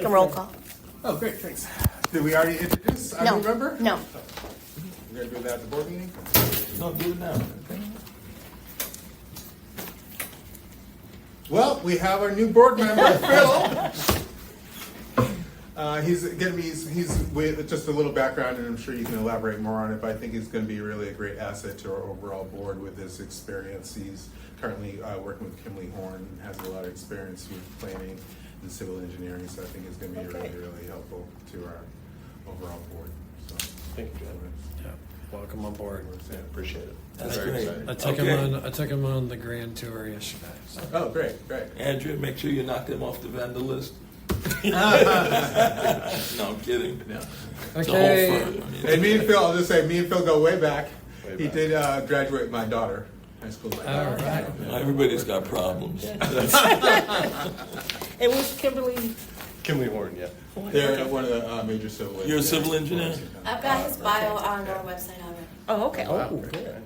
You can roll call. Oh, great, thanks. Did we already introduce our No. new member? No. We're gonna do that at the board meeting? No, do it now. Well, we have our new board member, Phil. He's with just a little background, and I'm sure you can elaborate more on it, but I think he's going to be really a great asset to our overall board with his experience. He's currently working with Kimley Horn and has a lot of experience with planning and civil engineering, so I think it's going to be really, really helpful to our overall board. So, Thank you, John. Yeah, welcome on board. Appreciate it. That's Very great. excited. I took him on the grand tour yesterday. So. Oh, great, great. Andrew, make sure you knock them off the vendor list. No, I'm kidding. No. It's a Okay. whole fun. I mean, And me and Phil, I'll just say, me and Phil go way back. Way He back. did graduate my daughter, high school. All right. everybody's got problems. And who's Kimberly? Kimley Horn, yeah. They're one of the major civil. You're a civil engineer? I've got his bio on our website already. Oh, okay. Wow, Oh, great. good.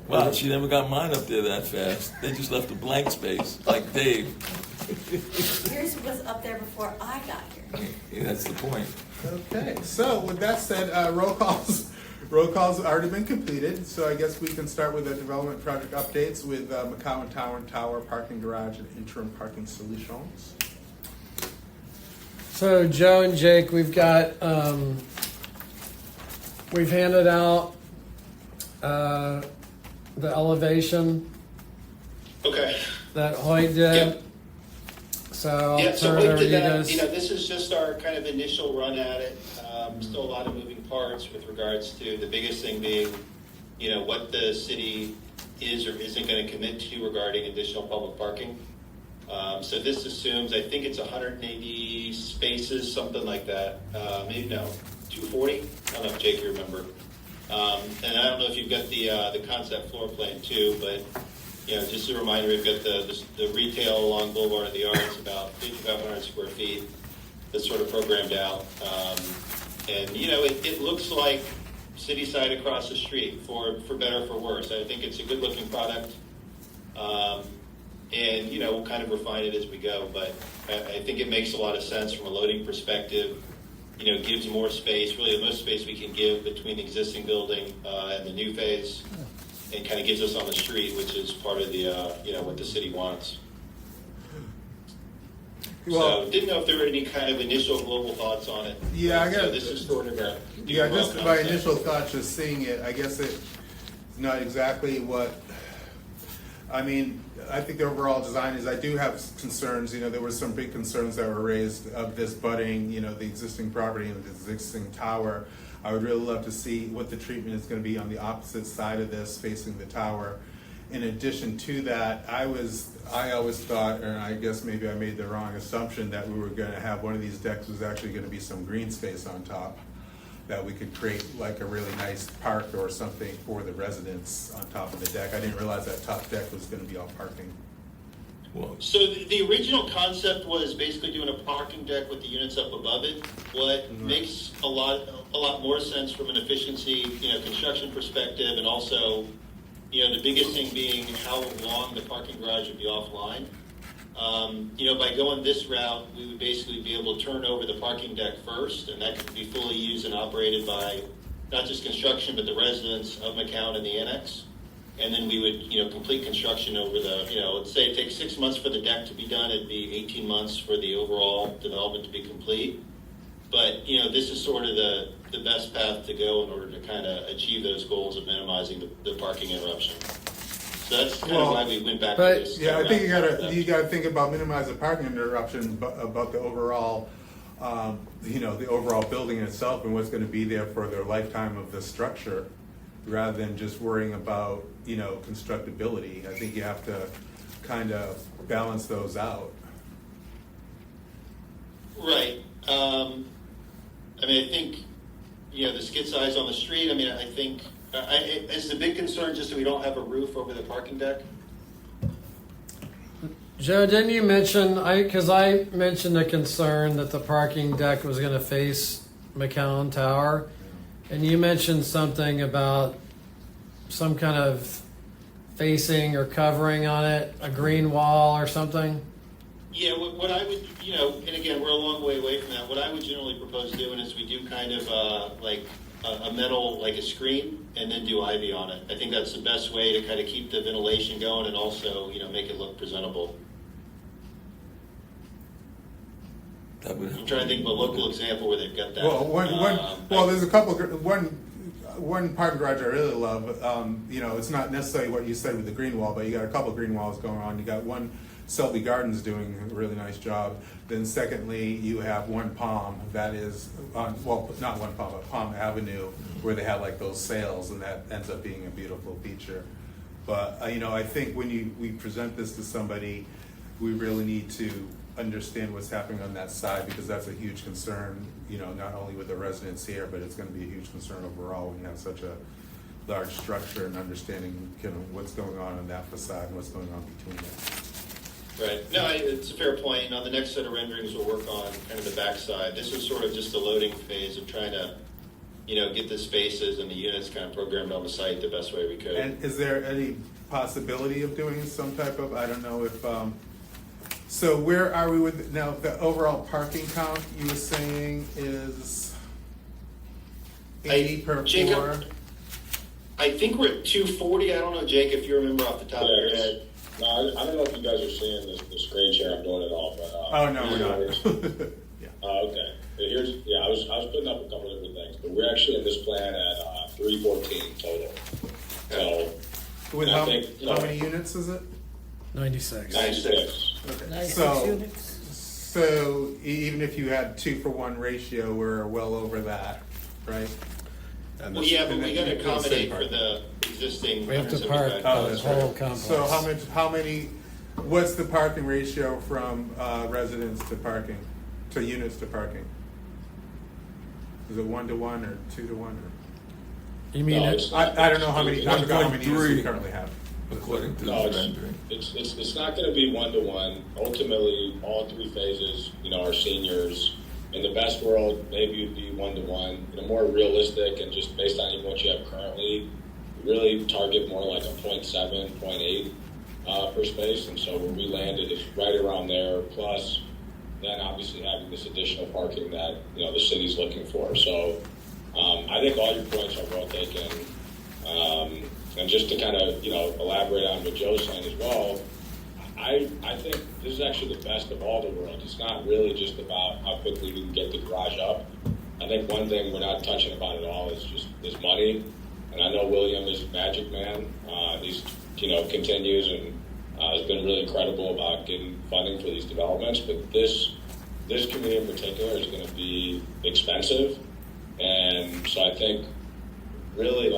Wow, she never got mine up there that fast. They just left a blank space, like Dave. Yours was up there before I got here. Yeah, that's the point. Okay, so with that said, roll calls already been completed, so I guess we can start with the development project updates with McCowan Tower parking garage and interim parking solutions. So Joe and Jake, we've got we've handed out the elevation Okay. that Hoyt did. Yep. So I'll Yeah, so turn we it over to did you that. guys. This is just our kind of initial run at it. Still a lot of moving parts with regards to the biggest thing being, what the city is or isn't going to commit to regarding additional public parking. So this assumes, I think it's 180 spaces, something like that. Maybe no, 240. I don't know if Jake, you remember. And I don't know if you've got the concept floor plan too, but just a reminder, we've got the retail along Boulevard of the Arts, about 5,500 square feet, that's sort of programmed out. And it looks like city side across the street, for better or for worse. I think it's a good looking product. And we'll kind of refine it as we go, but I think it makes a lot of sense from a loading perspective. Gives more space, really the most space we can give between the existing building and the new phase, and kind of gives us on the street, which is part of the what the city wants. Well, So didn't know if there were any kind of initial global thoughts on it. Yeah, I got- this is sort of a just my concept. initial thoughts, just seeing it, I guess it's not exactly what, I mean, I think the overall design is, I do have concerns, there were some big concerns that were raised of this budding, the existing property and the existing tower. I would really love to see what the treatment is going to be on the opposite side of this, facing the tower. In addition to that, I always thought, and I guess maybe I made the wrong assumption, that we were going to have one of these decks was actually going to be some green space on top, that we could create like a really nice park or something for the residents on top of the deck. I didn't realize that top deck was going to be all parking. Well, So the original concept was basically doing a parking deck with the units up above it. What makes a lot more sense from an efficiency, construction perspective, and also, the biggest thing being how long the parking garage would be offline. By going this route, we would basically be able to turn over the parking deck first, and that could be fully used and operated by not just construction, but the residents of McCown and the annex. And then we would, complete construction over the, let's say it takes 6 months for the deck to be done. It'd be 18 months for the overall development to be complete. But, this is sort of the best path to go in order to kind of achieve those goals of minimizing the parking interruption. So that's kind of why we went back to but- this. Yeah, I think you gotta think about minimizing parking interruption, but about the overall, the overall building itself and what's going to be there for their lifetime of the structure, rather than just worrying about constructability. I think you have to kind of balance those out. Right. I think, the skid size on the street, I think, is the big concern just that we don't have a roof over the parking deck? Joe, didn't you mention, because I mentioned a concern that the parking deck was going to face McCown Tower, and you mentioned something about some kind of facing or covering on it, a green wall or something? Yeah, what I would, and again, we're a long way away from that. What I would generally propose doing is we do kind of like a metal, like a screen, and then do ivy on it. I think that's the best way to kind of keep the ventilation going and also, make it look presentable. That would I'm trying to think of a local example where they've got that. Well, there's a couple. One parking garage I really love. It's not necessarily what you said with the green wall, but you got a couple green walls going on. You got one. Selby Gardens doing a really nice job. Then secondly, you have One Palm that is on, well, not One Palm, but Palm Avenue, where they have like those sales, and that ends up being a beautiful feature. But I think when we present this to somebody, we really need to understand what's happening on that side, because that's a huge concern. Not only with the residents here, but it's going to be a huge concern overall when you have such a large structure, and understanding what's going on that facade and what's going on between it. Right. No, it's a fair point. On the next set of renderings, we'll work on kind of the backside. This is sort of just the loading phase of trying to, get the spaces and the units kind of programmed on the site the best way we could. And is there any possibility of doing some type of, I don't know if, so where are we with, now the overall parking count you were saying is 80 per Jacob, floor? I think we're at 240. I don't know, Jake, if you remember off the top of your head. No, I don't know if you guys are seeing the screen share I'm doing it all, but Oh, no, we're not. Yeah. Okay. I was putting up a couple of different things, but we're actually in this plan at 314 total. So With I how think, many units is it? 96. 96. Okay. 96 So, units. so even if you had 2-for-1 ratio, we're well over that, right? And Well, this- yeah, but and we then got to you can say accommodate for parking. the existing. We have to park 175. Oh, the that's whole right. complex. So how many, what's the parking ratio from residents to parking, to units to parking? Is it 1-to-1 or 2-to-1? You mean No, it? it's I don't know how many, I forgot how many units we 1.3. currently have. according to No, this rendering. it's not going to be 1-to-1. Ultimately, all three phases, are seniors. In the best world, maybe it'd be 1-to-1. More realistic and just based on even what you have currently, really target more like a 0.7, 0.8 per space. And so where we landed is right around there. Plus, then obviously having this additional parking that the city's looking for. So I think all your points are well taken. And just to kind of elaborate on what Joe's saying as well. I think this is actually the best of all the world. It's not really just about how quickly we can get the garage up. I think one thing we're not touching about at all is money. And I know William is a magic man. He's continues and has been really incredible about getting funding for these developments. But this community in particular is going to be expensive, and so I think really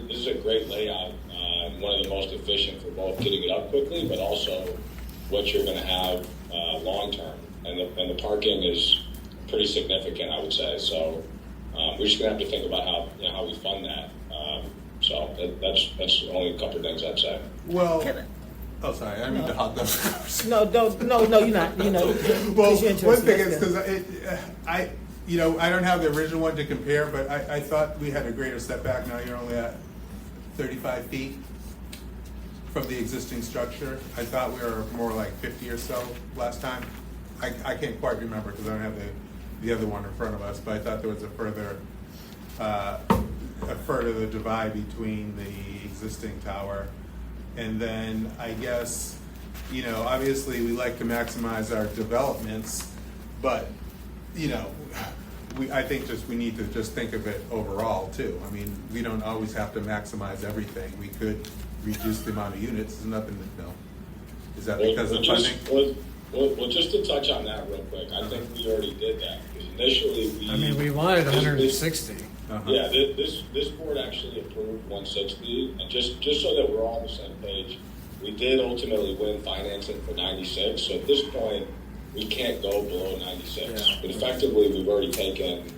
this is a great layout. One of the most efficient for both getting it up quickly, but also what you're going to have long term. And the parking is pretty significant, I would say. So we're just going to have to think about how we fund that. So that's only a couple of things I'd say. Well, Can I- oh, sorry, I didn't mean to hog those. No, you're not. Well, you're interested. one thing is That's because I don't have the original one to compare, but I thought we had a greater setback. Now you're only at 35 feet from the existing structure. I thought we were more like 50 or so last time. I can't quite remember because I don't have the other one in front of us, but I thought there was a further divide between the existing tower. And then I guess, obviously we like to maximize our developments, but, I think we need to just think of it overall too. I mean, we don't always have to maximize everything. We could reduce the amount of units. There's nothing to know. Is that because of funding? Well, just to touch on that real quick, I think we already did that because initially we wanted 160. Uh-huh. Yeah, this board actually approved 160, and just so that we're all on the same page, we did ultimately win financing for 96. So at this point, we can't go below 96. Yeah. But effectively, we've already taken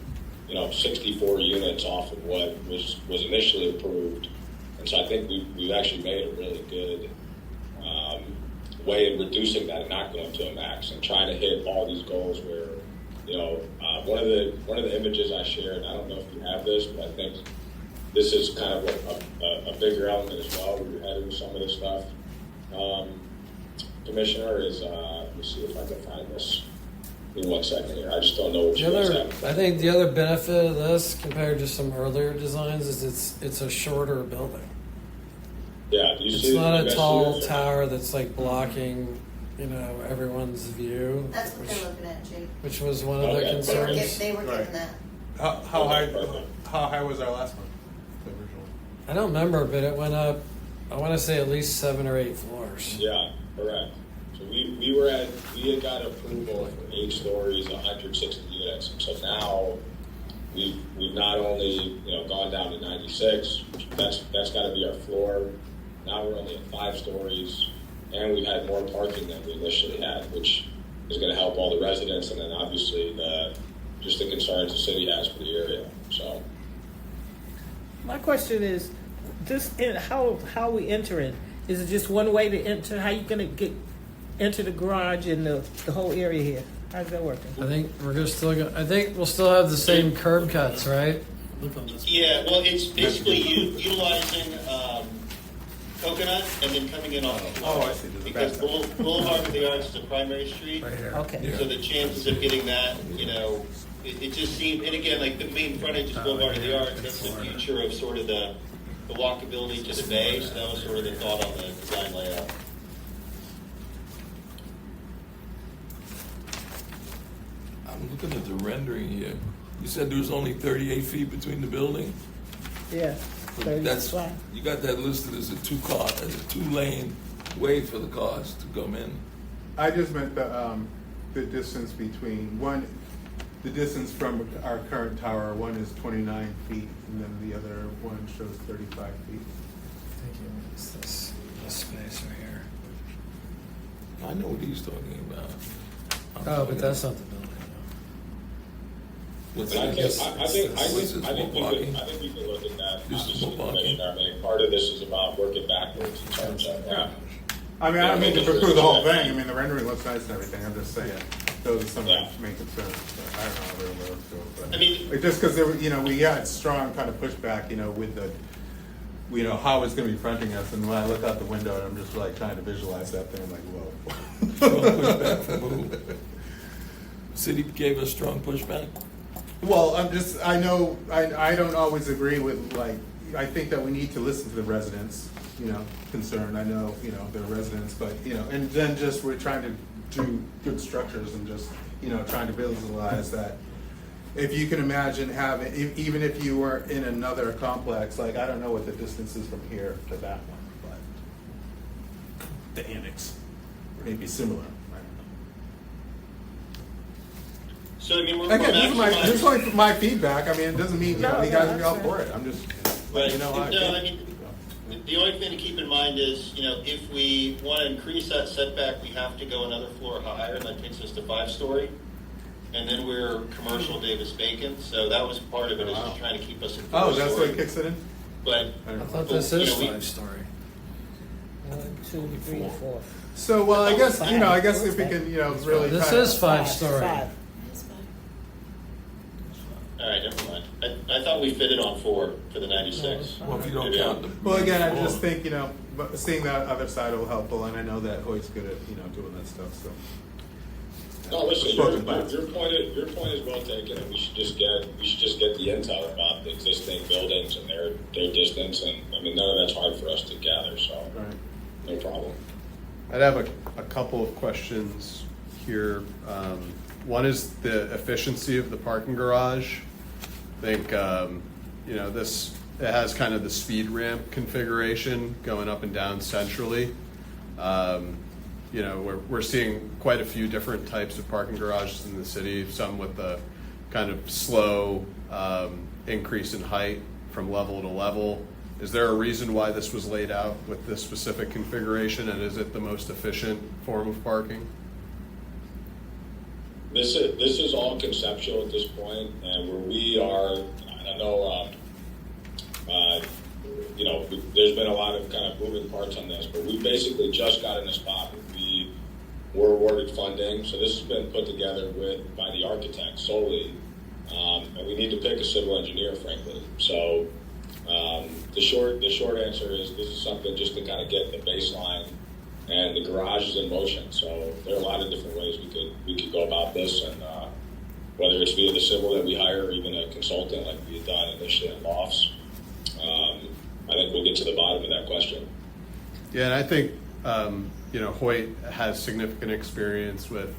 64 units off of what was initially approved, and so I think we've actually made a really good way of reducing that and not going to a max and trying to hit all these goals where. One of the images I shared, I don't know if you have this, but I think this is kind of a bigger element as well. We were heading with some of this stuff. Commissioner is me see if I can find this. Give me 1 second here. I just don't know what The you guys other, have. I think the other benefit of this compared to some earlier designs is it's a shorter building. Yeah, do you It's see? not you a guys see tall this? tower that's like blocking, everyone's view. That's what they're looking at, Jake. Which was one of Okay, the They were, concerns. they were Right. given that. How Okay, high? perfect. How high was our last one? The original. I don't remember, but it went up. I want to say at least 7 or 8 floors. Yeah, correct. So we had got approval for 8 stories, 160 units. So now we've not only gone down to 96. That's got to be our floor. Now we're only at 5 stories, and we've had more parking than we initially had, which is going to help all the residents, and then obviously just the concerns the city has for the area. So. My question is, how we enter it? Is it just one way to enter? How you gonna enter the garage and the whole area here? How's that working? I think I think we'll still have the same curb cuts, right? Yeah, well, it's basically utilizing Coconut and then coming in off the floor. Oh, I see. There's a Because backside. Boulevard of the Arts is a primary street. Right here. Okay. So the chances of getting that, it just seemed, and again, like the main frontage is Boulevard of the Arts, that's the future of sort of the walkability to the bay, so that was sort of the thought on the design layout. I'm looking at the rendering here. You said there was only 38 feet between the building? Yeah. But 30 that's, flat. you got that listed as a 2-lane way for the cars to come in. I just meant the distance between the distance from our current tower. One is 29 feet, and then the other one shows 35 feet. Thank you. It's this space right here. I know what he's talking about. Oh, but that's not the building. What's But I this? think What's this? we More parking? can look at that. This is Obviously, more parking. Commissioner. I mean, part of this is about working backwards in terms of. I mean, I don't mean to preclude the whole thing. I mean, the rendering looks nice and everything. I'm just saying those are some of Yeah. the main concerns. But I don't know how everyone else feels. But I mean- like, just because there, we had strong kind of pushback, with the, how it's going to be fronting us. And when I look out the window, and I'm just like trying to visualize that thing. I'm like, Strong whoa. pushback from who? City gave us strong pushback? Well, I know, I don't always agree with, I think that we need to listen to the residents, concern. I know, they're residents, but, and then just we're trying to do good structures and just, trying to visualize that. If you can imagine having, even if you were in another complex, I don't know what the distance is from here to that one, but the annex may be similar. I don't know. So, I mean, we're Again, this is maximizing. only my feedback. I mean, it doesn't mean, No, you guys no, are all that's for it. I'm just Right. letting you know how I No, feel. I mean, the only thing to keep in mind is, if we want to increase that setback, we have to go another floor higher, and that takes us to 5-story. And then we're commercial Davis-Bacon, so that was part of it, is just trying to keep us in 4-story. Oh, that's what it kicks it in? But, I I don't know. thought this is we- 5-story. 1, 2, 3, 4. So, well, I guess, Fine. I guess if we can, really. This kinda- is 5-story. 5. That's fine. all right, never mind. I thought we fitted on 4 for the 96. Well, if you don't Maybe count I'm- the. Well, again, I floor. just think, but seeing that other side will helpful, and I know that Hoyt's good at, doing that stuff, so. No, listen, Spoken plans. your point is well taken, and we should just get the intel about the existing buildings and their distance, and I mean, none of that's hard for us to gather, so Right. no problem. I'd have a couple of questions here. One is the efficiency of the parking garage. I think, this, it has kind of the speed ramp configuration going up and down centrally. We're seeing quite a few different types of parking garages in the city, some with the kind of slow increase in height from level to level. Is there a reason why this was laid out with this specific configuration, and is it the most efficient form of parking? This is all conceptual at this point, and where we are, I know, there's been a lot of kind of moving parts on this, but we basically just got in a spot where we were awarded funding, so this has been put together by the architect solely, and we need to pick a civil engineer, frankly. So the short answer is this is something just to kind of get the baseline and the garage is in motion. So there are a lot of different ways we could go about this, and whether it's via the civil that we hire or even a consultant like we had done initially at Lofts, I think we'll get to the bottom of that question. Yeah, and I think Hoyt has significant experience with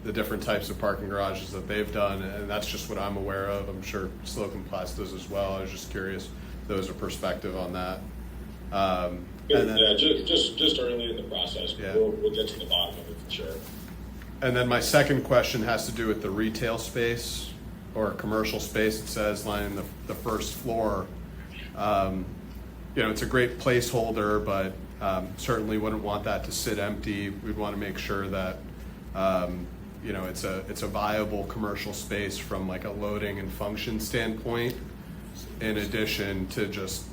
the different types of parking garages that they've done, and that's just what I'm aware of. I'm sure Slocum Plus does as well. I was just curious if there was a perspective on that. And then, Yeah, just early in the process, but Yeah. we'll get to the bottom of it for sure. And then my second question has to do with the retail space or commercial space. It says lining the first floor. It's a great placeholder, but certainly wouldn't want that to sit empty. We'd want to make sure that it's a viable commercial space from like a loading and function standpoint, in addition to just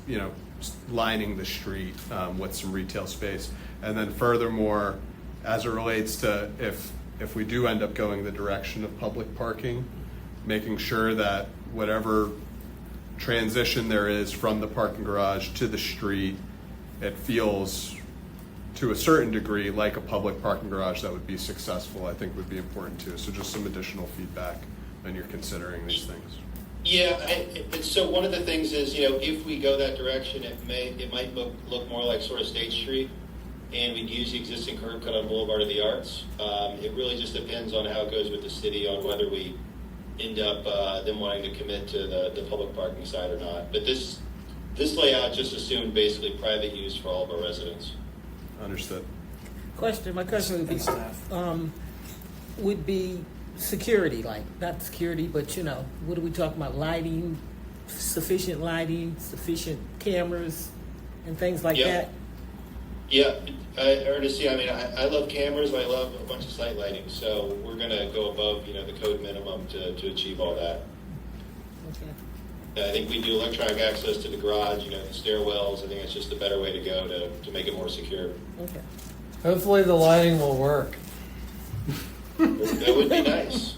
lining the street with some retail space. And then furthermore, as it relates to if we do end up going the direction of public parking, making sure that whatever transition there is from the parking garage to the street, it feels to a certain degree like a public parking garage that would be successful, I think would be important too. So just some additional feedback when you're considering these things. Yeah, so one of the things is, if we go that direction, it might look more like sort of State Street, and we'd use the existing curb cut on Boulevard of the Arts. It really just depends on how it goes with the city on whether we end up them wanting to commit to the public parking side or not. But this layout just assumed basically private use for all of our residents. Understood. My question would be security, like not security, but what are we talking about? Lighting, sufficient cameras, and things like that. Yeah, Ernest. Yeah, I love cameras, but I love a bunch of site lighting. So we're going to go above the code minimum to achieve all that. Okay. I think we do electronic access to the garage, the stairwells. I think it's just a better way to go to make it more secure. Okay. Hopefully the lighting will work. That would be nice.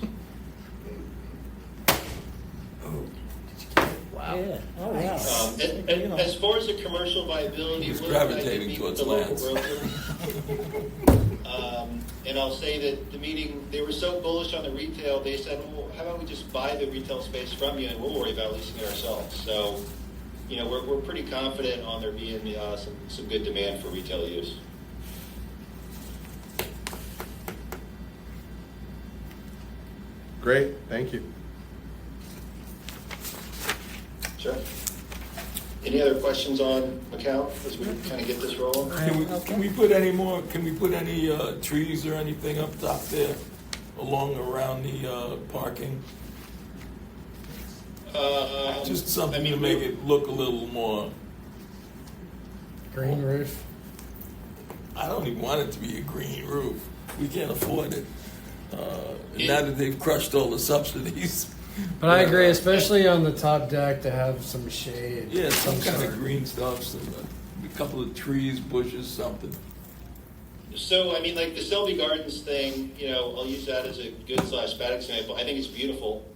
Wow. Yeah. Oh wow. And as far as the commercial viability, He's we'll gravitating meet towards with the local Lance. broker. And I'll say that the meeting, they were so bullish on the retail, they said, well, how about we just buy the retail space from you and we'll worry about leasing it ourselves. So, we're pretty confident on there being some good demand for retail use. Great, thank you. Sure. Any other questions on McCown as we kind of get this rolling? Can we put any more? Can we put any trees or anything up top there, around the parking? Just something to make it look a little more. Green roof. I don't even want it to be a green roof. We can't afford it. Now that they've crushed all the subsidies. But I agree, especially on the top deck, to have some shade. Yeah, some kind sort. of green stuff, a couple of trees, bushes, something. So, like the Selby Gardens thing, I'll use that as a good /bad example. I think it's beautiful.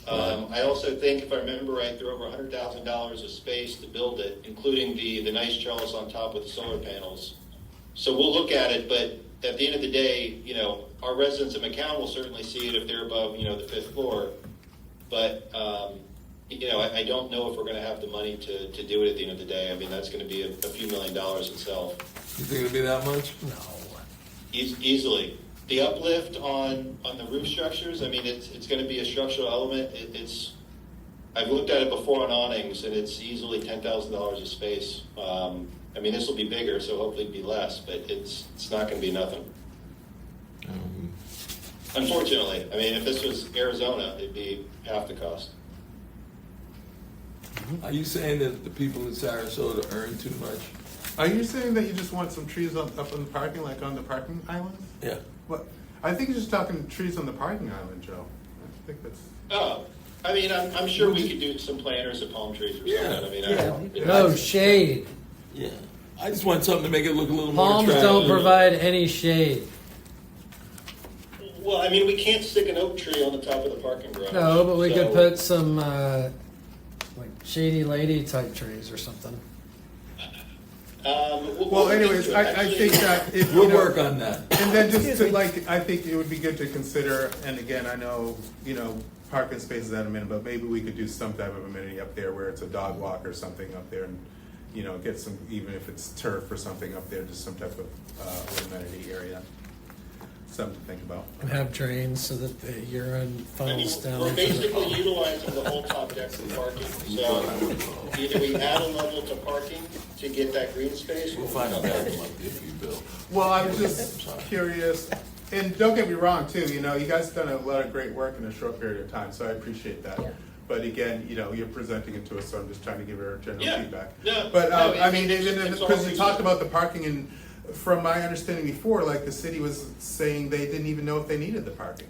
I also think, if I remember right, they're over $100,000 of space to build it, including the nice trellis on top with the solar panels. So we'll look at it, but at the end of the day, our residents in McCown will certainly see it if they're above, the 5th floor. But, I don't know if we're going to have the money to do it at the end of the day. That's going to be a few $1 million itself. You think it'll be that much? No. Easily. The uplift on the roof structures, it's going to be a structural element. I've looked at it before on awnings, and it's easily $10,000 of space. This will be bigger, so hopefully it'll be less, but it's not going to be nothing. Unfortunately. If this was Arizona, it'd be half the cost. Are you saying that the people in Sarasota earn too much? Are you saying that you just want some trees up on the parking, like on the parking island? Yeah. What? I think you're just talking trees on the parking island, Joe. I think that's. Oh, I'm sure we could do some planters and palm trees or something. No shade. Yeah. I just want something to make it look a little more Palms attractive. don't provide any shade. Well, we can't stick an oak tree on the top of the parking garage. No, but we could put some like shady lady type trees or something. Well, anyways, I think that if, We'll work on that. And then just to like, I think it would be good to consider, and again, I know, parking spaces at a minute, but maybe we could do some type of amenity up there where it's a dog walk or something up there and, get some, even if it's turf or something up there, just some type of amenity area. Something to think about. Have drains so that the urine funnels down. We're basically utilizing the whole top deck for parking. So either we add a level to parking to get that green space. We'll find out that month if you build. Well, I was just curious, and don't get me wrong too, you guys have done a lot of great work in a short period of time, so I appreciate that. Yeah. But again, you're presenting it to us, so I'm just trying to give her general Yeah. feedback. No, But, no, I mean, it's because all you talked about the parking, and from my understanding before, like, the city was saying they didn't even know if they needed the parking.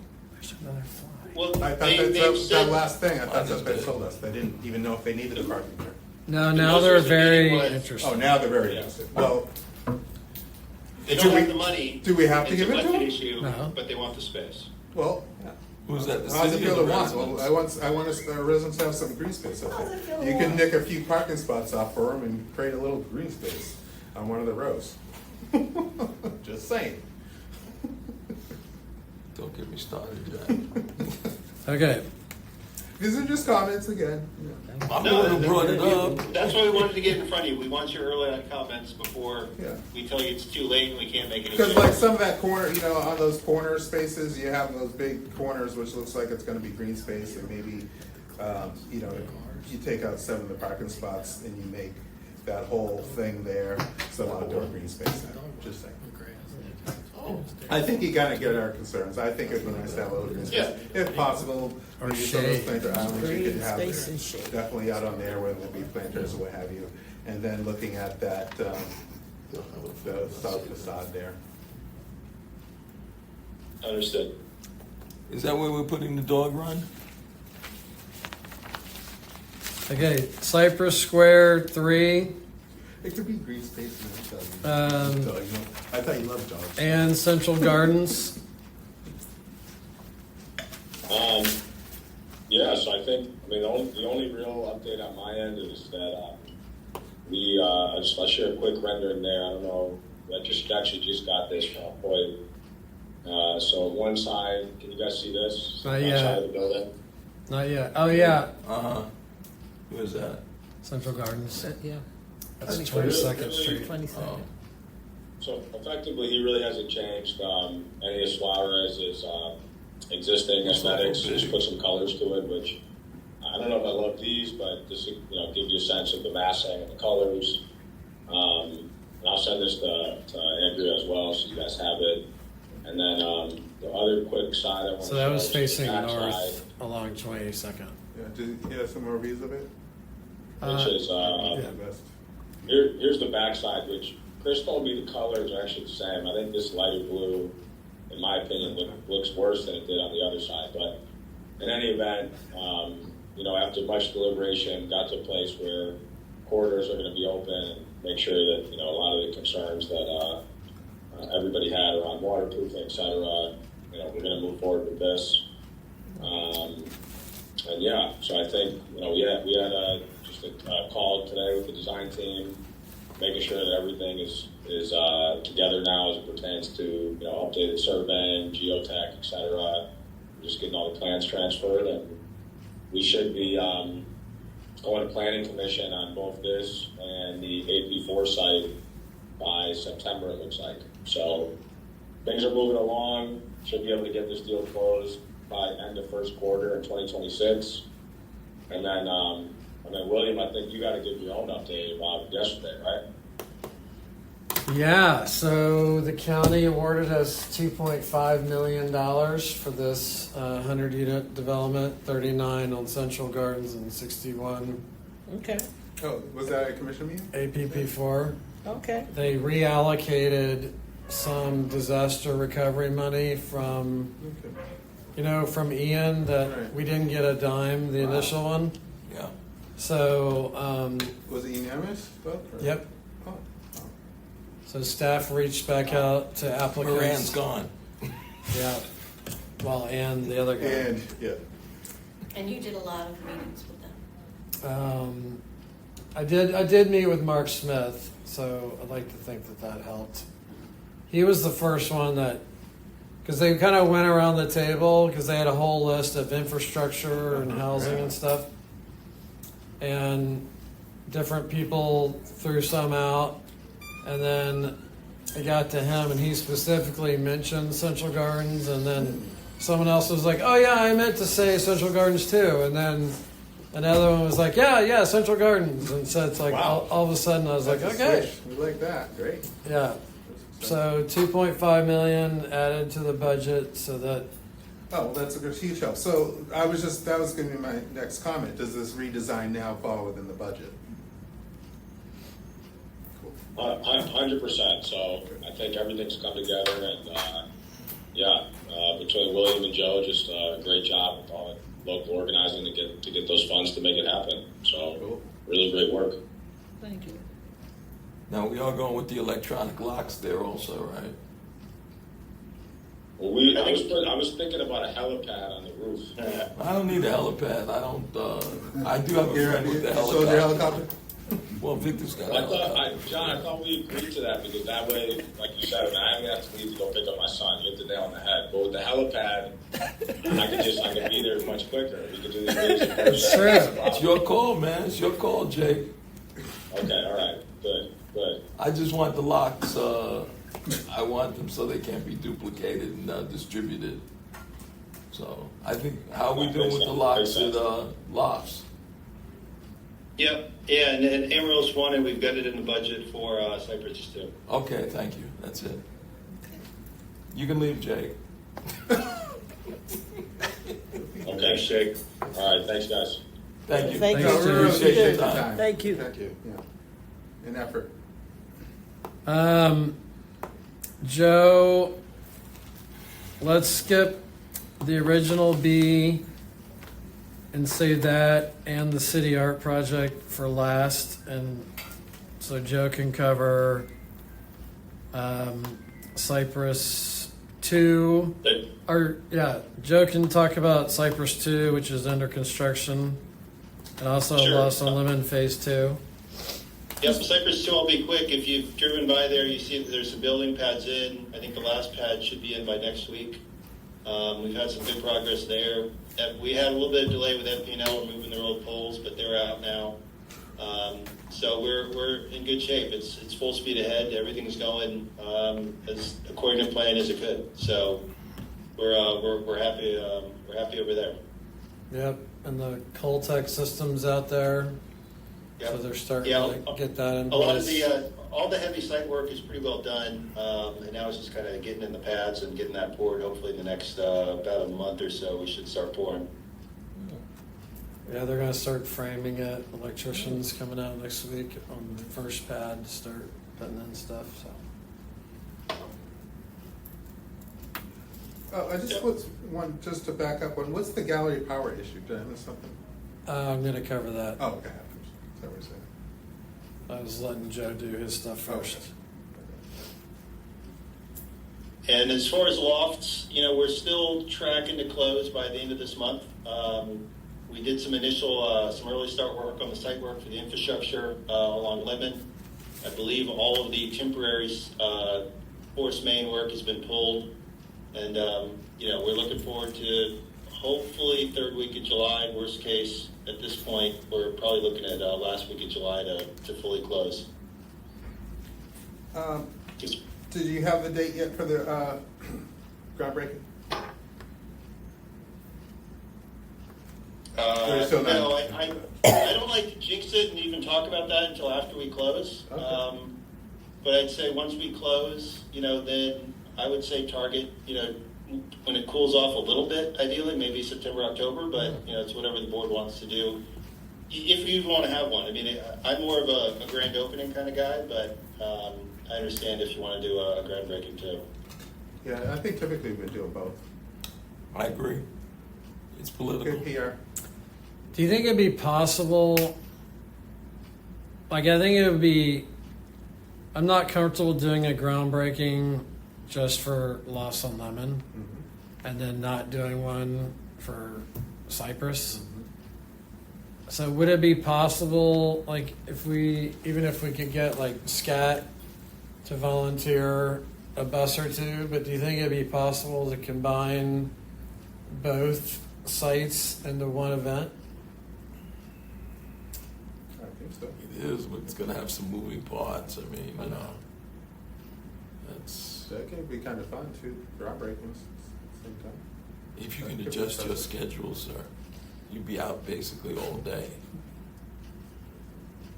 Another fly. Well, I thought they've that said, last thing, I thought that's what they Understood. told us, they didn't even know if they needed the parking there. No, now they're very was- interested. Oh, now they're very Yeah. interested. Well, they Do don't we- have the money. do we have to It's give a it to budget them? issue, No. but they want the space. well, Who's that? The how's it city feel or to the want? Well, residents? I want us, our residents to have some green space up How's there. it feel to You can want? nick a few parking spots off for them and create a little green space on one of the rows. Just saying. Don't get me started, Jack. Okay. These are just comments again. I'm the one who brought it up. That's why we wanted to get in front of you. We want your early on comments before Yeah. we tell you it's too late and we can't make any Because changes. like some of that corner, on those corner spaces, you have those big corners, which looks like it's gonna be green space, and maybe, you take out 7 of the parking spots and you make that whole thing there some outdoor green space now, just saying. I think you gotta get our concerns. I think it'd be nice to have a little green space, if possible. Or Maybe some of those shade. planter islands you Green could have space and shade. definitely out on there where there'll be planters or what have you. And then looking at that, the south facade there. Understood. Is that where we're putting the dog run? Okay, Cypress Square 3 It could be green space. Um, I thought you loved dogs. and Central Gardens. Yeah, so I think, the only real update on my end is that I'll share a quick rendering there. I don't know, I just got this from a point. So one side, can you guys see this? Not One yet. side of the building. Not yet. Oh, yeah. Uh-huh. Who is that? Central Gardens. Yeah, That's 22nd. 22nd Street. 22nd. Oh. So effectively, he really hasn't changed any of Suarez's existing aesthetics. Just put some colors to it, which I don't know if I love these, but this give you a sense of the massing and the colors. And I'll send this to Andrea as well, so you guys have it. And then the other quick side I want to So that was show is the facing back north side, along 22nd. Yeah, do you have some more views of it? which is Yeah, best. here's the back side, which Chris told me the colors are actually the same. I think this lighter blue, in my opinion, looks worse than it did on the other side. But in any event, after much deliberation, got to a place where corridors are going to be open and make sure that a lot of the concerns that everybody had around waterproofing, et cetera, we're going to move forward with this. And yeah, so I think we had just a call today with the design team, making sure that everything is together now as it pertains to updated surveying, geotech, et cetera. Just getting all the plans transferred, and we should be going to planning commission on both this and the AP4 site by September. It looks like so. Things are moving along. Should be able to get this deal closed by end of first quarter in 2026, and then William, I think you got to give your own update about yesterday, right? Yeah, so the county awarded us $2.5 million for this 100-unit development, 39 on Central Gardens and 61 Okay, Oh, was that a commission meeting? APP4. okay. They reallocated some disaster recovery money from, Okay. from Ian that Right. we didn't get a dime, the initial one. Yeah. So, Was it unanimous vote? or- yep. Oh, So staff reached back out to applicants. Moran's gone. Yeah. Well, and the other oh. guy. And, yeah. And you did a lot of meetings with them. I did meet with Mark Smith, so I'd like to think that helped. He was the first one that, because they kind of went around the table because they had a whole list of infrastructure and housing and stuff, and different people threw some out, and then it got to him, and he specifically mentioned Central Gardens, and then someone else was like, "Oh yeah, I meant to say Central Gardens too," and then another one was like, "Yeah, Central Gardens," and so it's like Wow. all of a sudden I was like, That's a "Okay, switch. We like that. Great. yeah." So 2.5 million added to the budget, so that Oh, well, that's a good huge help. So that was going to be my next comment. Does this redesign now fall within the budget? Cool. 100%. So I think everything's come together, and between William and Joe, just a great job with all the local organizing to get those funds to make it happen. So Cool. really great work. Thank you. Now we are going with the electronic locks there also, right? Well, I was thinking about a helipad on the roof. I don't need a helipad. I don't. I do have a friend with the You sold your helicopter. helicopter? Well, Victor's got a I thought, helicopter. John, I thought we agreed to that because that way, like you said, I'm gonna have to leave to go pick up my son. You hit the nail on the head. But with the helipad, I could be there much quicker. We could do these in person. It's true. It's your call, man. It's your call, Jake. Okay, all right, good. I just want the locks. I want them so they can't be duplicated and distributed. So I think how we doing with the locks at Lofts? Yep, yeah, and Amarillo's one, and we've got it in the budget for Cypress too. Okay, thank you. That's it. You can leave, Jake. Okay, Shake. All right, thanks, guys. Thank you. Thank you. No, we really Appreciate your appreciate the time. time. Thank you. Thank you. Yeah. An effort. Joe, let's skip the original B and save that and the city art project for last, and so Joe can cover Cypress 2. Joe can talk about Cypress 2, which is under construction, and also Sure. Lost on Lemon Phase 2. Yep, Cypress 2, I'll be quick. If you've driven by there, you see that there's some building pads in. I think the last pad should be in by next week. We've had some good progress there. We had a little bit of delay with FP&L removing their old poles, but they're out now. So we're in good shape. It's full speed ahead. Everything's going as according to plan as it could. So we're happy. We're happy over there. Yep, and the Coltech system's out there. Yep. So they're starting Yeah, to get that in A lot of place. the all the heavy site work is pretty well done, and now it's just kind of getting in the pads and getting that poured. Hopefully, in the next about a month or so, we should start pouring. Yeah, they're going to start framing it. Electricians coming out next week on the first pad to start putting in stuff. So Oh, I just was one just to back up one. What's the gallery power issue? Did I miss something? I'm going to cover that. Oh, okay. Is that what you're saying? I was letting Joe do his stuff first. And as far as lofts, we're still tracking to close by the end of this month. We did some initial, some early start work on the site work for the infrastructure along Lemon. I believe all of the temporary force main work has been pulled, and we're looking forward to hopefully third week of July. Worst case, at this point, we're probably looking at last week of July to fully close. Did you have the date yet for the groundbreaking? Still not- No, I don't like to jinx it and even talk about that until after we close. Okay. But I'd say once we close, then I would say target, when it cools off a little bit, ideally, maybe September, October, but, it's whatever the board wants to do. If you want to have one. I mean, I'm more of a grand opening kind of guy, but I understand if you want to do a groundbreaking too. Yeah, I think typically we do both. I agree. It's political. Good PR. Do you think it'd be possible? Like, I think it would be. I'm not comfortable doing a groundbreaking just for Lost on Lemon, and then not doing one for Cypress. So would it be possible, like, even if we could get like SCAT to volunteer a bus or two, but do you think it'd be possible to combine both sites into one event? I think so. It is, but it's gonna have some moving parts. I mean, you know, that's, That can be kind of fun too, groundbreaking at the same time. if you can adjust your schedule, sir, you'd be out basically all day.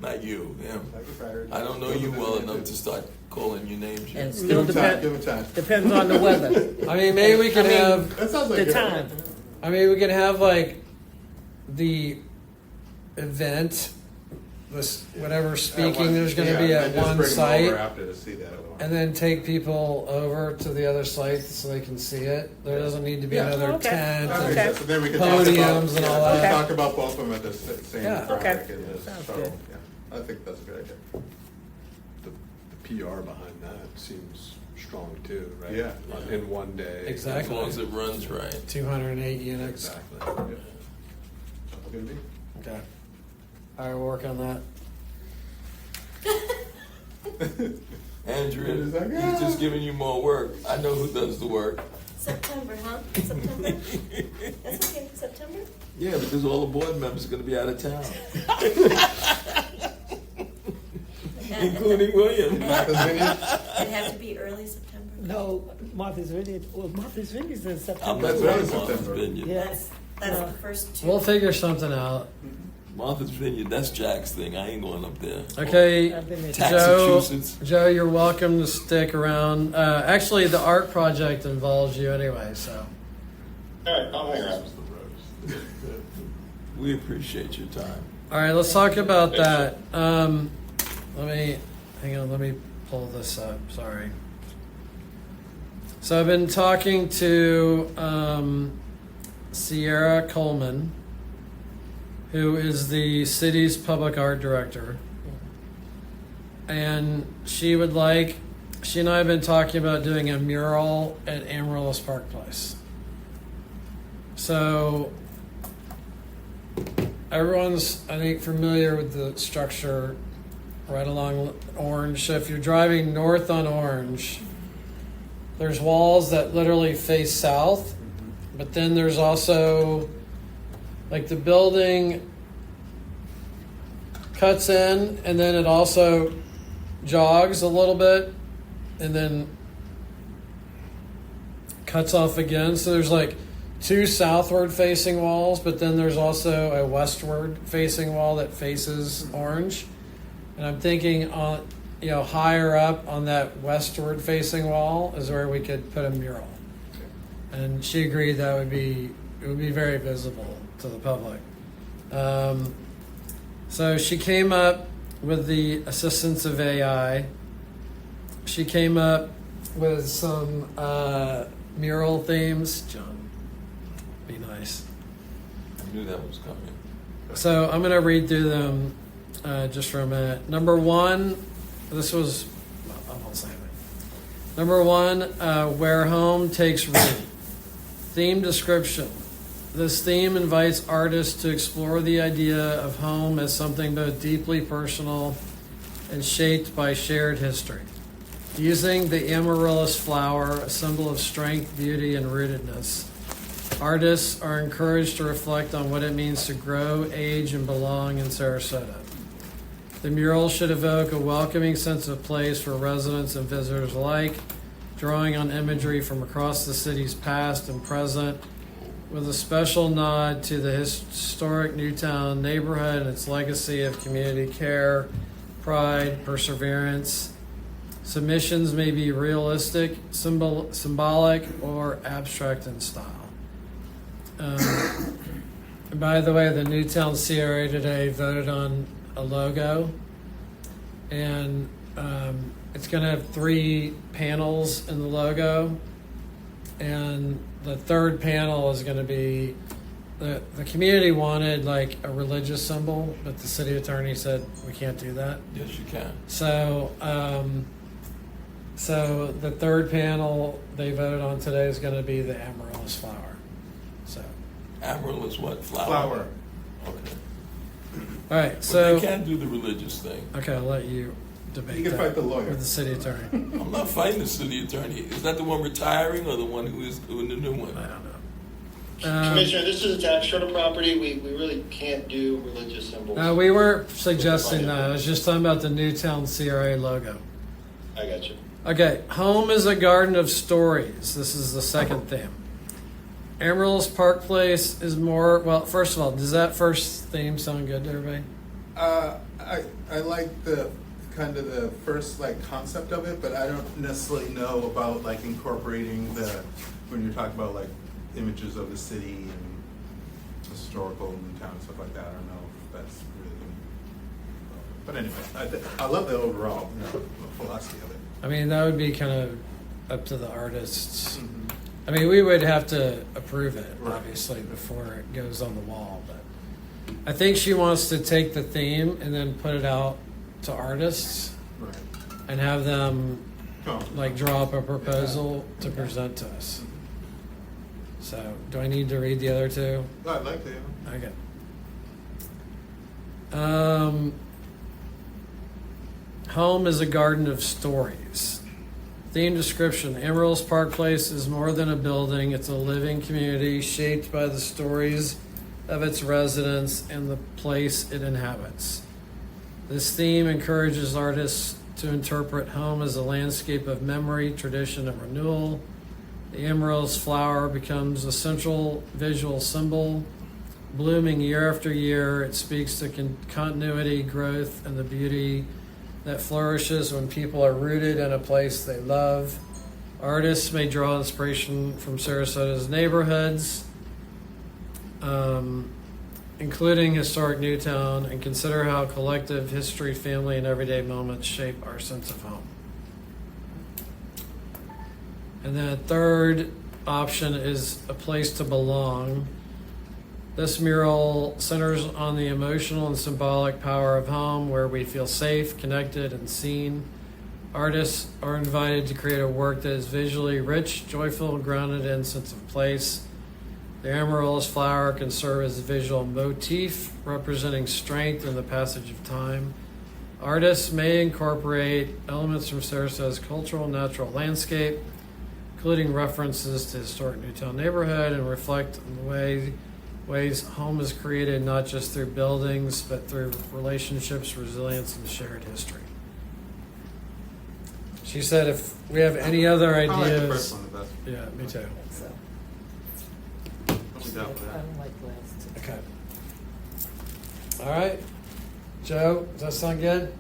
Not you, him. I get tired. I don't know you well enough to start calling you names And yet. Give still him time, give him time. depends on the weather. I mean, maybe we could have. That sounds like The good. time. I mean, we could have like the event, this whatever speaking there's going to be at one Just bring them over site, after to see that. and then take people over to the other site so they can see it. There doesn't need to be Yeah. another Okay. tent. That and- makes sense. So then we can talk about, Podiums and all yeah, that. talk about both of them at the same Yeah. groundbreaking. Okay. This Sounds show. good. Yeah, I think that's a good idea. The PR behind that seems strong too, right? Yeah. In one day. As Exactly. long as it runs right. 208 units. Exactly. Yeah. Sounds good to me. Okay. All right, we'll work on that. Andrew, It's like, he's just giving you more work. I know who does the work. September, huh? September? That's okay, September? Yeah, because all the board members are going to be out of town, including William. Martha's Vineyard? It'd have to be early September. No, Martha's Vineyard. Well, Martha's Vineyard's in I'm September. not That's going right, to Martha's September. Vineyard. Yeah. That's the first two. We'll figure something out. Martha's Vineyard, that's Jack's thing. I ain't going up there. Okay, I've been there. Joe, Massachusetts. Joe, you're welcome to stick around. Actually, the art project involves you anyway, so. All right, I'll hang around. We appreciate your time. All right, let's talk about that. Let me pull this up. Sorry. So I've been talking to Sierra Coleman, who is the city's public art director. And she and I have been talking about doing a mural at Amaryllis Park Place. So everyone's, I think, familiar with the structure right along Orange. So if you're driving north on Orange, there's walls that literally face south, but then there's also, like, the building cuts in and then it also jogs a little bit and then cuts off again. So there's like two southward facing walls, but then there's also a westward facing wall that faces Orange. And I'm thinking on, higher up on that westward facing wall is where we could put a mural. And she agreed that it would be very visible to the public. So she came up with the assistance of AI. She came up with some mural themes. John, be nice. I knew that was coming. So I'm going to read through them just for a minute. Number one, I won't say it. Number one, where home takes root. Theme description. This theme invites artists to explore the idea of home as something both deeply personal and shaped by shared history. Using the amaryllis flower, a symbol of strength, beauty, and rootedness, artists are encouraged to reflect on what it means to grow, age, and belong in Sarasota. The mural should evoke a welcoming sense of place for residents and visitors alike, drawing on imagery from across the city's past and present, with a special nod to the historic Newtown neighborhood and its legacy of community care, pride, perseverance. Submissions may be realistic, symbolic, or abstract in style. And by the way, the Newtown CRA today voted on a logo, and it's going to have 3 panels in the logo, and the third panel is going to be the community wanted like a religious symbol, but the city attorney said we can't do that. Yes, you can. So the third panel they voted on today is going to be the amaryllis flower. So Amaryllis what? Flower. Okay. All right, But so they can't do the religious thing. okay, I'll let you debate You can that fight the lawyer. with the city attorney. I'm not fighting the city attorney. Is that the one retiring or the one who is doing the new one? I don't know. Commissioner, this is a tax shelter property. We really can't do religious symbols. We weren't suggesting that. I was just talking about the Newtown CRA logo. I got you. Okay, home is a garden of stories. This is the second theme. Emerald's Park Place is more, well, first of all, does that first theme sound good to everybody? I like the kind of the first like concept of it, but I don't necessarily know about like incorporating the, when you're talking about like images of the city and historical and town and stuff like that. I don't know if that's really. But anyway, I love the overall philosophy of it. I mean, that would be kind of up to the artists. I mean, we would have to approve it, Right. obviously, before it goes on the wall. But I think she wants to take the theme and then put it out to artists Right. and have them Oh. like draw up a proposal to present to us. So, do I need to read the other two? I'd like to. Okay. Home is a garden of stories. Theme description. Emerald's Park Place is more than a building. It's a living community shaped by the stories of its residents and the place it inhabits. This theme encourages artists to interpret home as a landscape of memory, tradition, and renewal. The emerald's flower becomes a central visual symbol. Blooming year after year, it speaks to continuity, growth, and the beauty that flourishes when people are rooted in a place they love. Artists may draw inspiration from Sarasota's neighborhoods, including historic Newtown, and consider how collective history, family, and everyday moments shape our sense of home. And then a third option is a place to belong. This mural centers on the emotional and symbolic power of home, where we feel safe, connected, and seen. Artists are invited to create a work that is visually rich, joyful, grounded in sense of place. The amaryllis flower can serve as a visual motif, representing strength in the passage of time. Artists may incorporate elements from Sarasota's cultural and natural landscape, including references to historic Newtown neighborhood, and reflect on the ways home is created not just through buildings, but through relationships, resilience, and shared history. She said if we have any other I like the ideas. first one the best. Yeah, me too. So, I'll be down for I that. don't like last two. Okay. All right. Joe, does that sound good?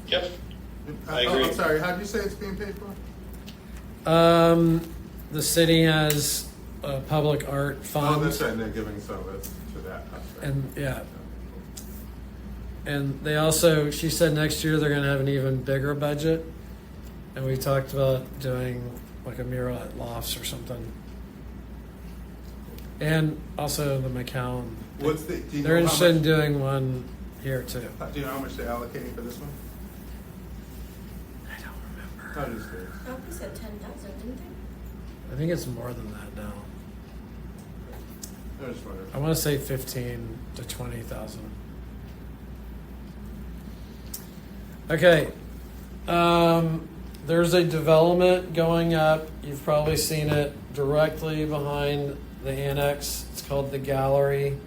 Yep. I agree. I'm sorry, how did you say it's being paid for? The city has a public art fund. Oh, that's right, they're giving some of it to that. That's right. And yeah. And they also, she said next year they're going to have an even bigger budget. And we talked about doing like a mural at Lofts or something. And also the McCown. What's the, do you They're know how interested in much, doing one here too. do you know how much they're allocating for this one? I don't remember. How does it? Oh, we said 10,000, didn't they? I think it's more than that now. I just wondered. I want to say 15 to 20,000. Okay. There's a development going up. You've probably seen it directly behind the annex. It's called the Gallery.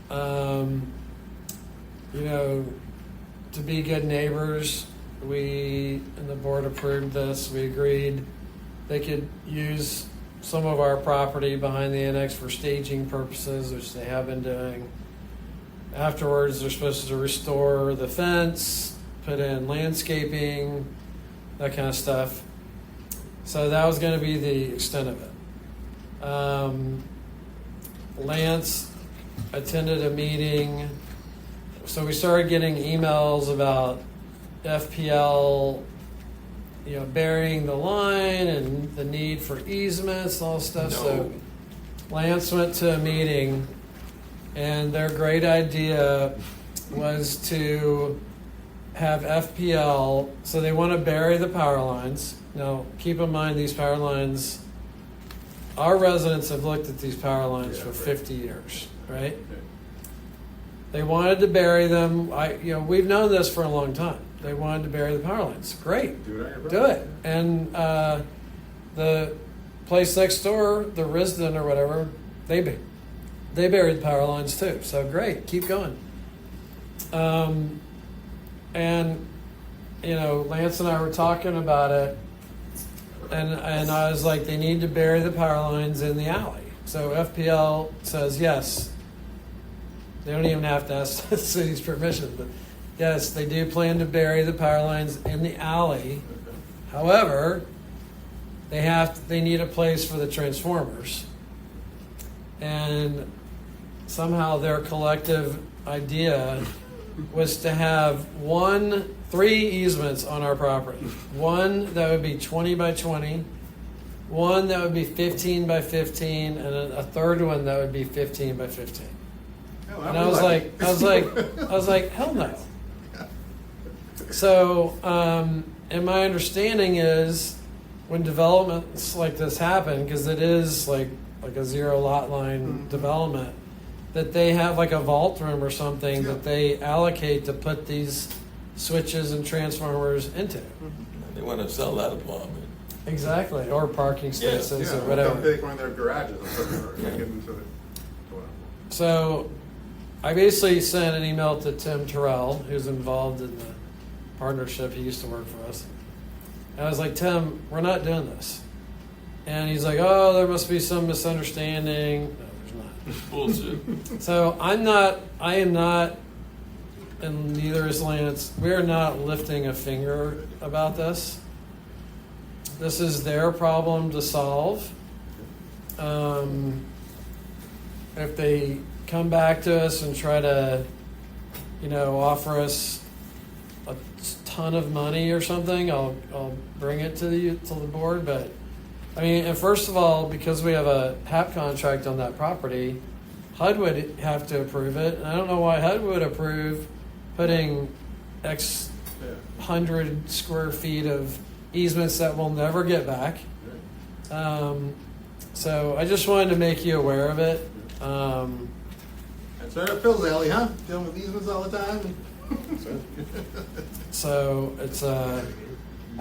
Oh, You know, to be good neighbors, we and the board approved this. We agreed they could use some of our property behind the annex for staging purposes, which they have been doing. Afterwards, they're supposed to restore the fence, put in landscaping, that kind of stuff. So that was going to be the extent of it. Lance attended a meeting. So we started getting emails about FPL, you know, burying the line and the need for easements and all this stuff. No. So Lance went to a meeting, and their great idea was to have FPL. So they want to bury the power lines. Now, keep in mind these power lines our residents have looked at these power lines for 50 years, right? They wanted to bury them. We've known this for a long time. They wanted to bury the power lines. Great, do it. And the place next door, the Risden or whatever, they buried the power lines too. So great, keep going. And Lance and I were talking about it, and I was like, they need to bury the power lines in the alley. So FPL says yes. They don't even have to ask the city's permission, but yes, they do plan to bury the power lines in the alley. However, they need a place for the transformers, and somehow their collective idea was to have 3 easements on our property. One that would be 20 by 20, one that would be 15 by 15, and a third one that would be 15 by 15. And I was like, hell no. So, and my understanding is when developments like this happen, because it is like a zero lot line development, that they have like a vault room or something that they allocate to put these switches and transformers into. They want to sell that apartment. Exactly, or parking spaces or They'll whatever. take one of their garages or make it into the. So I basically sent an email to Tim Terrell, who's involved in the partnership. He used to work for us. And I was like, Tim, we're not doing this. And he's like, oh, there must be some misunderstanding. No, there's not. It's bullshit. So I am not, and neither is Lance, we are not lifting a finger about this. This is their problem to solve. If they come back to us and try to, offer us a ton of money or something, I'll bring it to the board. But I mean, and first of all, because we have a HAP contract on that property, HUD would have to approve it. And I don't know why HUD would approve putting X 100 square feet of easements that we'll never get back. So I just wanted to make you aware of it. That's right up Phil's alley, huh? Dealing with easements all the time. So it's I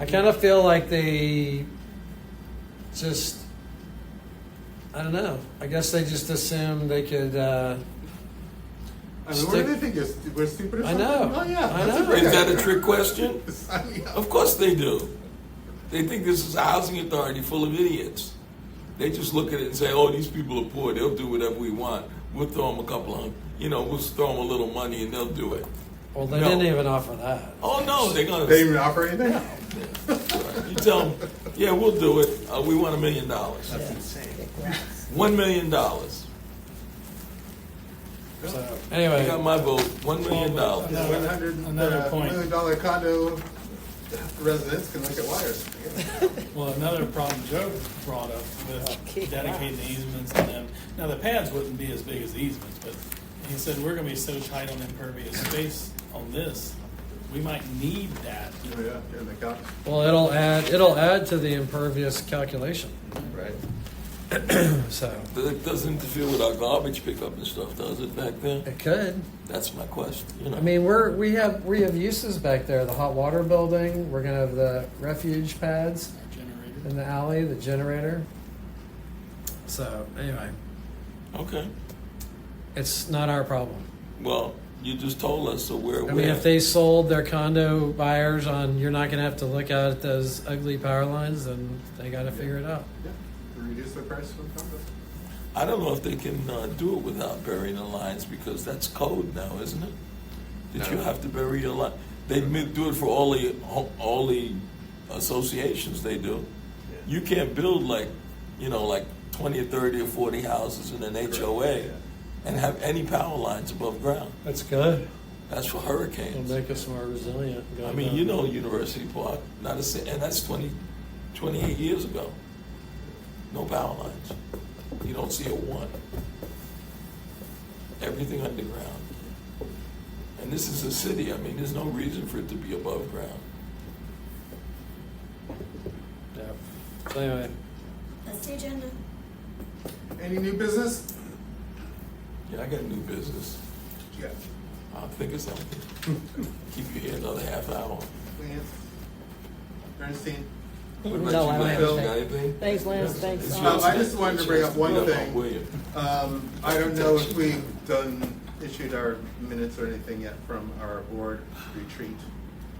kind of feel like they just, I don't know. I guess they just assumed they could. I mean, what do they think? We're stupid or I something? know. Oh, yeah. I that's a know. great Is that a idea. trick question? I mean, Of course they do. They think this is a housing authority full of idiots. They just look at it and say, oh, these people are poor. They'll do whatever we want. We'll throw them a couple of, we'll throw them a little money and they'll do it. Well, they No. didn't even offer that. Oh, no, they're going to. They didn't even offer anything? You tell them, yeah, we'll do it. We want $1 million. That's insane. $1 million. So I anyway, got my vote. $1 million. $100 point. $1 million condo residents can look at wires. Well, another problem Joe brought up with dedicating the easements to them. Now, the pads wouldn't be as big as the easements, but he said we're going to be so tight on impervious space on this, we might need that. Oh, yeah, in the couch. well, it'll add to the impervious calculation. Right. So That doesn't interfere with our garbage pickup and stuff, does it, back there? it could. That's my question. I mean, we have uses back there. The hot water building. We're gonna have the refuge pads Our generator. in the alley. The generator. So anyway, Okay. it's not our problem. Well, you just told us, so we're I aware. mean, if they sold their condo buyers on, you're not gonna have to look out at those ugly power lines, then they got to figure it out. Yeah. Reduce the price of the condos. I don't know if they can do it without burying the lines because that's code now, isn't it? That you No. have to bury your line. They do it for all the associations. They do. You can't build like 20 or 30 or 40 houses in an HOA and have any power lines above ground. That's good. That's for It'll hurricanes. make us more resilient. I mean, University Park, and that's 28 years ago. No power lines. You don't see a one. Everything underground. And this is a city. I mean, there's no reason for it to be above ground. Yeah. So anyway, That's the agenda. Any new business? Yeah, I got new business. Yeah. I'll think of something. Keep you here another half hour. Lance? Ernestine? What about No, you, I don't Lance? have You anything. got anything? Thanks, Lance, thanks. It's I yours. just wanted to bring up one Beat on thing. William. I don't know if we've issued our minutes or anything yet from our board retreat.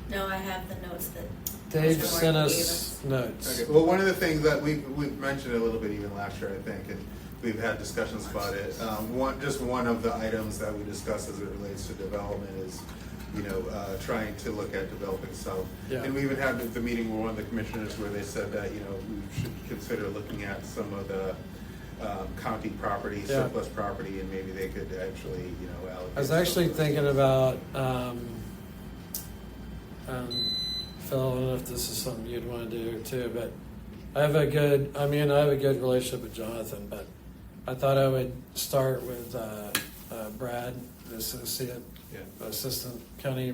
No, I have the notes that. Dave Mr. sent Morgan gave us notes. Okay, well, one of the things that we've mentioned a little bit even last year, I think, and we've had discussions about it. One of the items that we discussed as it relates to development is, trying to look at developing south. Yeah. And we even had the meeting with one of the commissioners where they said that, we should consider looking at some of the county property, Yeah. surplus property, and maybe they could actually, allocate. I was actually some of thinking those. about, Phil, I don't know if this is something you'd want to do too, but I have a good relationship with Jonathan, but I thought I would start with Brad, the assistant county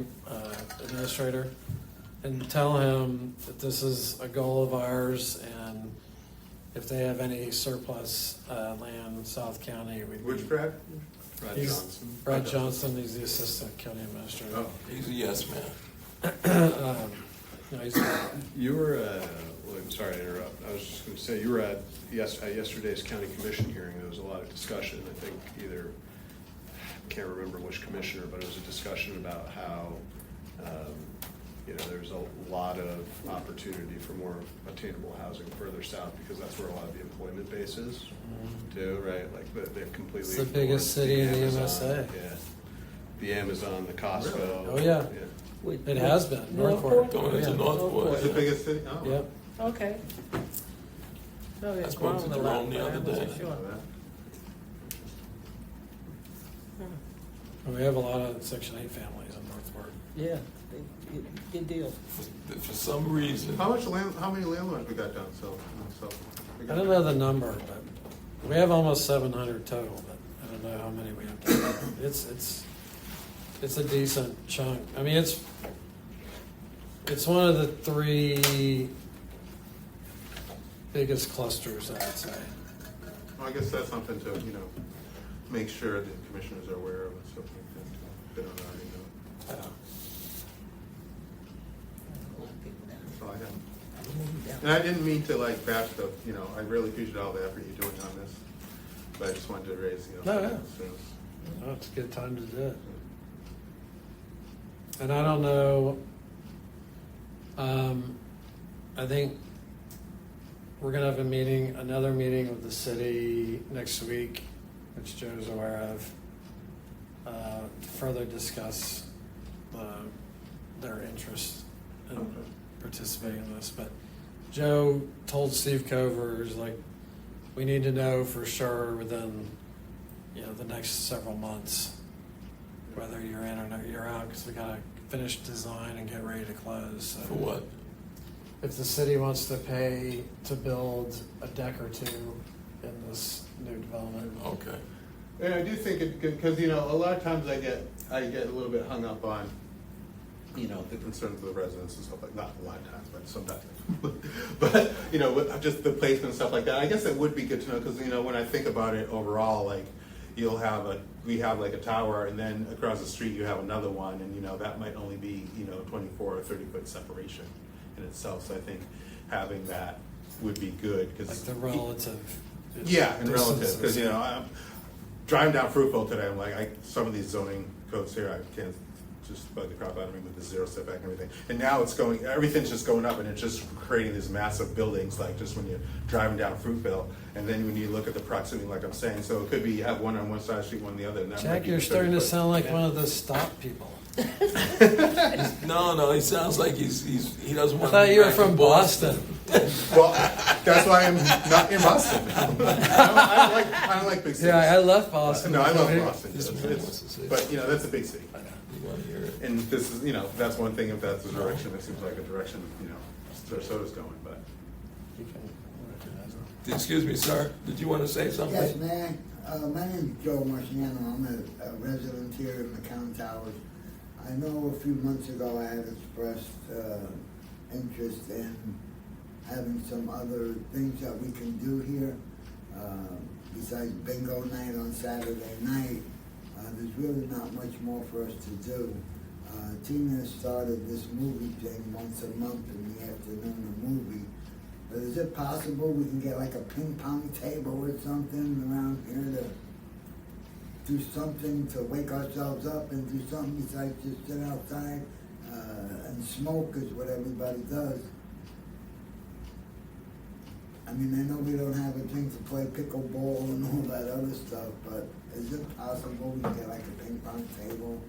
administrator, and tell him that this is a goal of ours, and if they have any surplus land in South County, Which Brad? Brad He's- Johnson. Brad Johnson, he's the assistant county administrator. Oh. He's a yes man. No, he's You were, William, sorry to interrupt. I was just going to say, you were at yesterday's county commission hearing. There was a lot of discussion. I think I can't remember which commissioner, but it was a discussion about how, there's a lot of opportunity for more attainable housing further south because that's where a lot of the employment base is too, right? Like they've completely. It's the biggest ignored city in the Amazon. MSA. Yeah. The Amazon, the Costco. Oh, yeah. It has been, Northport. Going into Yeah. Northport. It's the biggest city? Oh. Yep. Okay. No, I it's spoke to grown a lot, Jerome the but I other wasn't day. sure. And we have a lot of Section 8 families in Northport. Yeah, good deal. For some reason, How many landlords we got down south? I don't know the number, but we have almost 700 total, but I don't know how many we have total. It's a decent chunk. I mean, it's one of the 3 biggest clusters, I would say. Well, I guess that's something to, make sure the commissioners are aware of and stuff like that. If they don't already know. Yeah. That's all I have. And I didn't mean to bash the, I really appreciate all the effort you're doing on this. But I just wanted to raise, No, yeah. concerns. No, it's a good time to do it. And I don't know, I think we're gonna have another meeting with the city next week, which Joe's aware of, to further discuss their interest in participating in this. But Joe told Steve Covers, we need to know for sure within, the next several months whether you're in or you're out, because we gotta finish design and get ready to close. So for what? if the city wants to pay to build a deck or 2 in this new development. Okay. And I do think because a lot of times I get a little bit hung up on, the concerns of the residents and stuff like not a lot of times, but sometimes. But with just the placement and stuff like that. I guess it would be good to know because when I think about it overall, we have a tower, and then across the street you have another one, and that might only be 24 or 30-foot separation in itself. So I think having that would be good because The relative. yeah, and relative distances. because I'm driving down Fruitville today. I'm like, some of these zoning codes here, I can't just bug the crap out of me with the 0 setback and everything. And now everything's just going up, and it's just creating these massive buildings, just when you're driving down Fruitville. And then when you look at the proximity, like I'm saying, so it could be you have one on one side of the street, one on the other. And that might Jack, be you're the starting to 30-foot. sound like one of the stop people. No, he sounds like he doesn't I want. thought to be you were back from in Boston. Well, that's why I'm not in Boston. I don't like big cities. Yeah, I left Boston. No, I love Boston. This man wants to say But that's a big city. You want to hear it? And this is, that's one thing, if that's the direction, it seems like a direction, Sarasota going, but. You can recognize him. Excuse me, sir. Did you want to say something? Yes, man. My name is Joe Marciano. I'm a resident here in McCown Towers. I know a few months ago I had expressed interest in having some other things that we can do here. besides bingo night on Saturday night, there's really not much more for us to do. Tina has started this movie thing once a month in the afternoon, a movie. But is it possible we can get like a ping pong table or something around here to do something to wake ourselves up and do something besides just sit outside and smoke is what everybody does. I mean, I know we don't have a thing to play pickleball and all that other stuff, but is it possible we can get like a ping pong table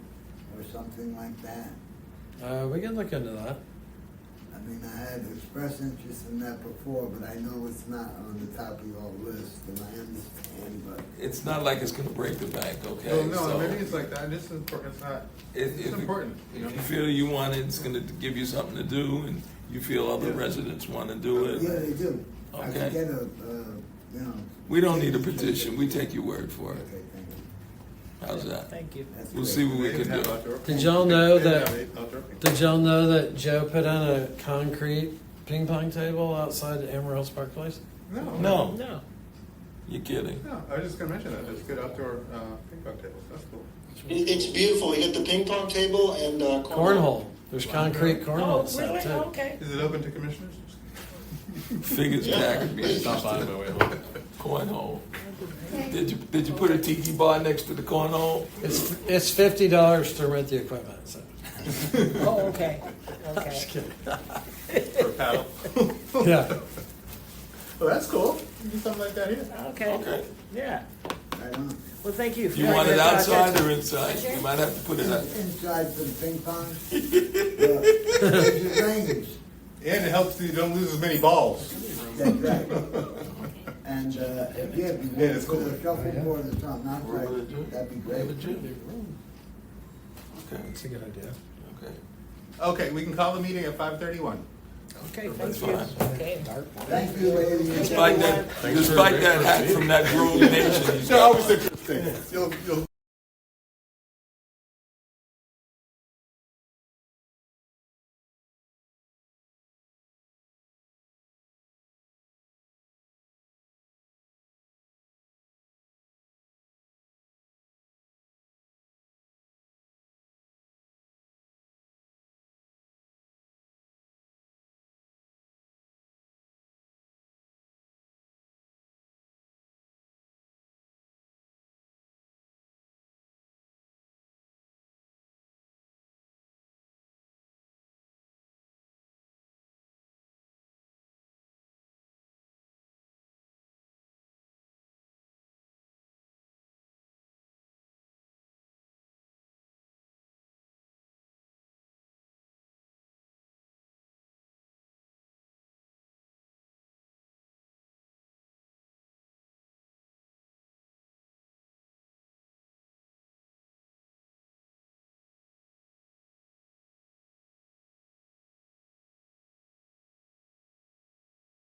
or something like that? We can look into that. I mean, I had expressed interest in that before, but I know it's not on the top of your list, and I understand, but. It's not like it's gonna break the bank, okay? Well, no, So, maybe it's like that. This is important. It's not. It's important. If you feel you want it, it's gonna give you something to do, and you feel other residents wanna do it. Yeah, they do. I Okay. could get We don't need a petition, we take your word for it. Okay, thank you. How's that? Thank you. That's We'll great. see what we They can didn't have do. outdoor- Did y'all know they didn't that- have outdoor ping. Did y'all know that Joe put in a concrete ping pong table outside Amarillo Park Place? No, No, No. you're kidding. No, I was just gonna mention that. There's good outdoor ping pong tables. That's cool. It's beautiful. You got the ping pong table and Cornhole. There's concrete Oh, cornhole set really? too. Okay. Is it open to commissioners? Figures that could be Stop by on my way home. cornhole. Did you put a tiki bar next to the cornhole? It's $50 to rent the equipment. So. Oh, okay. Okay. Just kidding. For a paddle? Yeah. Well, that's cool. You can do something like that here. Okay. Okay. Yeah. Right on. Well, thank you. You want it outside or inside? You might have to put it out. Inside for the ping pong. It's range. And it helps you don't lose as many balls. That's right. And if you have Yeah, it's cool. a shuffleboard or something We're gonna outside, do it. that'd be We have a great. gym. Okay, That's a good idea. okay. Okay, we can call the meeting at 5:31. Okay, That's thank you. fine. Okay. Thank you, ladies. Despite that hat from that Grove Nation, he's They're got always interesting. You'll